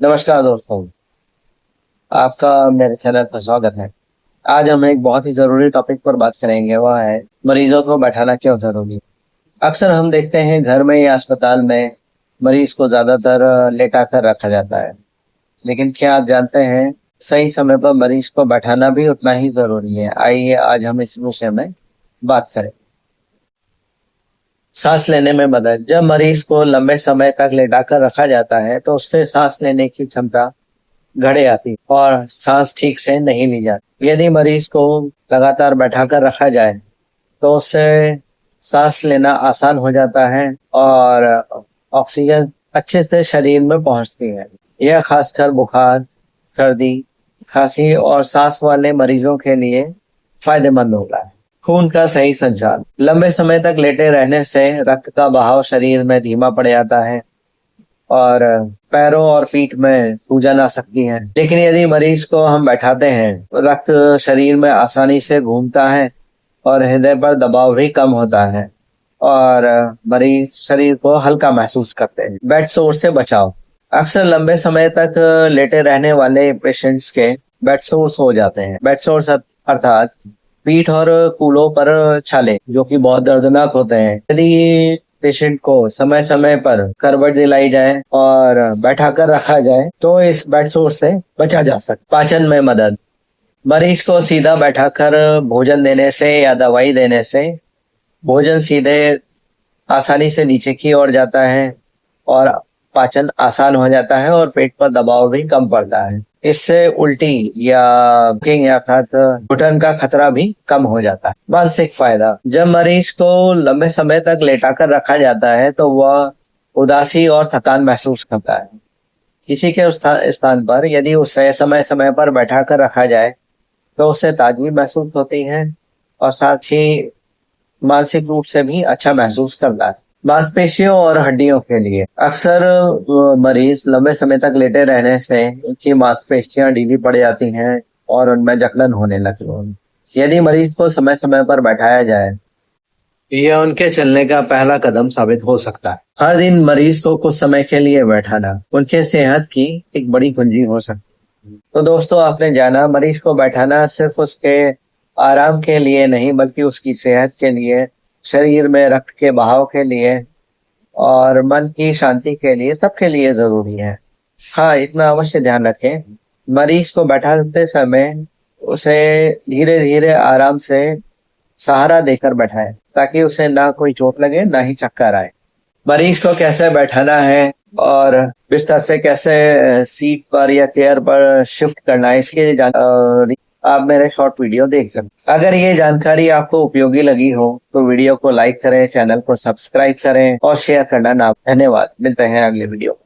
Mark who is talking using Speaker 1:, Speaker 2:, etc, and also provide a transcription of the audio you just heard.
Speaker 1: नमस्कार दोस्तों, आपका मेरे चैनल पर स्वागत है। आज हम एक बहुत ही ज़रूरी टॉपिक पर बात करेंगे, वह है मरीजों को बैठाना क्यों ज़रूरी है। अक्सर हम देखते हैं घर में या अस्पताल में मरीज को ज़्यादातर लेटा कर रखा जाता है, लेकिन क्या आप जानते हैं सही समय पर मरीज को बैठाना भी उतना ही ज़रूरी है। आइए आज हम इस विषय में बात करें। सांस लेने में मदद। जब मरीज को लंबे समय तक लेटा कर रखा जाता है तो उसके सांस लेने की क्षमता घड़े आती और सांस ठीक से नहीं ली जाती। यदि मरीज को लगातार बैठाकर रखा जाए तो उससे सांस लेना आसान हो जाता है और ऑक्सीजन अच्छे से शरीर में पहुंचती है। यह खासकर बुखार, सर्दी, खांसी और सांस वाले मरीजों के लिए फायदेमंद होता है। खून का सही संचार। लंबे समय तक लेटे रहने से रक्त का बहाव शरीर में धीमा पड़ जाता है और पैरों और पीठ में सूजन आ सकती है। लेकिन यदि मरीज को हम बैठाते हैं तो रक्त शरीर में आसानी से घूमता है और हृदय पर दबाव भी कम होता है और मरीज शरीर को हल्का महसूस करते हैं। बेड सोर से बचाव। अक्सर लंबे समय तक लेटे रहने वाले पेशेंट्स के बेड सोर्स हो जाते हैं। बेड सोर्स अर्थात पीठ और कूल्हों पर छाले, जो कि बहुत दर्दनाक होते हैं। यदि पेशेंट को समय समय पर करवट दिलाई जाए और बैठाकर रखा जाए तो इस बेड सोर से बचा जा सकता। पाचन में मदद। मरीज को सीधा बैठाकर भोजन देने से या दवाई देने से भोजन सीधे आसानी से नीचे की ओर जाता है और पाचन आसान हो जाता है और पेट पर दबाव भी कम पड़ता है। इससे उल्टी या बुकिंग अर्थात घुटन का खतरा भी कम हो जाता है। मानसिक फायदा। जब मरीज को लंबे समय तक लेटा कर रखा जाता है तो वह उदासी और थकान महसूस करता है। किसी के स्थान पर यदि उसे समय समय पर बैठा कर रखा जाए तो उसे ताजगी महसूस होती है और साथ ही मानसिक रूप से भी अच्छा महसूस करता है। मांसपेशियों और हड्डियों के लिए अक्सर मरीज लंबे समय तक लेटे रहने से उनकी मांसपेशियां ढीली पड़ जाती हैं और उनमें जकड़न होने लगती है। यदि मरीज को समय समय पर बैठाया जाए, यह उनके चलने का पहला कदम साबित हो सकता है। हर दिन मरीज को कुछ समय के लिए बैठाना उनके सेहत की एक बड़ी कुंजी हो सकती है। तो दोस्तों, आपने जाना मरीज को बैठाना सिर्फ उसके आराम के लिए नहीं बल्कि उसकी सेहत के लिए, शरीर में रक्त के बहाव के लिए और मन की शांति के लिए, सबके लिए जरूरी है। हाँ, इतना अवश्य ध्यान रखें, मरीज को बैठाते समय उसे धीरे धीरे आराम से सहारा देकर बैठाएं ताकि उसे ना कोई चोट लगे ना ही चक्कर आए। मरीज को कैसे बैठाना है और बिस्तर से कैसे सीट पर या चेयर पर शिफ्ट करना है, इसके आप मेरे शॉर्ट वीडियो देख सकते। अगर ये जानकारी आपको उपयोगी लगी हो तो वीडियो को लाइक करें, चैनल को सब्सक्राइब करें और शेयर करना ना। धन्यवाद। मिलते हैं अगले वीडियो।